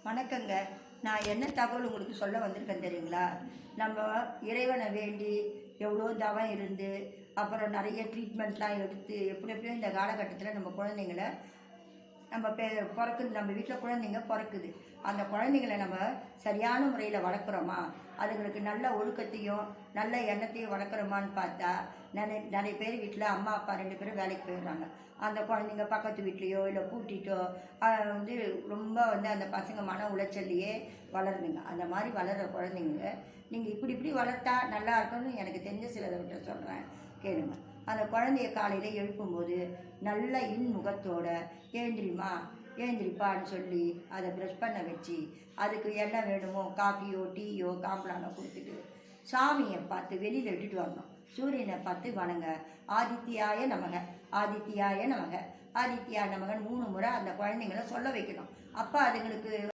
வணக்கங்க. நான் என்ன தகவல் உங்களுக்கு சொல்ல வந்திருக்கேன் தெரியுங்களா? நம்ம இறைவனை வேண்டி எவ்வளோ தவம் இருந்து, அப்புறம் நிறைய ட்ரீட்மெண்ட்லாம் எடுத்து எப்படி எப்படியோ இந்த காலகட்டத்தில் நம்ம குழந்தைங்கள நம்ம பிறக்குது, நம்ம வீட்டில் குழந்தைங்க பிறக்குது. அந்த குழந்தைங்கள நம்ம சரியான முறையில் வளர்க்குறோமா, அதுங்களுக்கு நல்ல ஒழுக்கத்தையும் நல்ல எண்ணத்தையும் வளர்க்குறோமான்னு பார்த்தா, நிறைய பேர் வீட்டில் அம்மா அப்பா 2 பேரும் வேலைக்கு போயிடுறாங்க. அந்த குழந்தைங்க பக்கத்து வீட்லேயோ இல்லை கூட்டிகிட்டோ வந்து ரொம்ப அந்த பசங்க மன உளைச்சல்லையே வளருதுங்க. அந்த மாதிரி வளர்கிற குழந்தைங்க நீங்கள் இப்படி இப்படி வளர்த்தா நல்லா இருக்கும்னு எனக்கு தெரிஞ்ச சிலதை விட்ட சொல்கிறேன், கேளுங்க. அந்த குழந்தைய காலையில் எழுப்பும்போது நல்ல இன்முகத்தோட ஏந்திரிமா ஏந்திரிப்பான்னு சொல்லி அதை ப்ரெஷ் பண்ண வச்சு, அதுக்கு என்ன வேணுமோ காஃபியோ டீயோ காம்ப்ளானோ கொடுத்துட்டு சாமியை பார்த்து வெளியில் இட்டுட்டு வரணும். சூரியனை பார்த்து வணங்க. ஆதித்யாய நமக, ஆதித்யாய நமக, ஆதித்யா நமகன் 3 முறை அந்த குழந்தைங்கள சொல்ல வைக்கணும். அப்போ அதுங்களுக்கு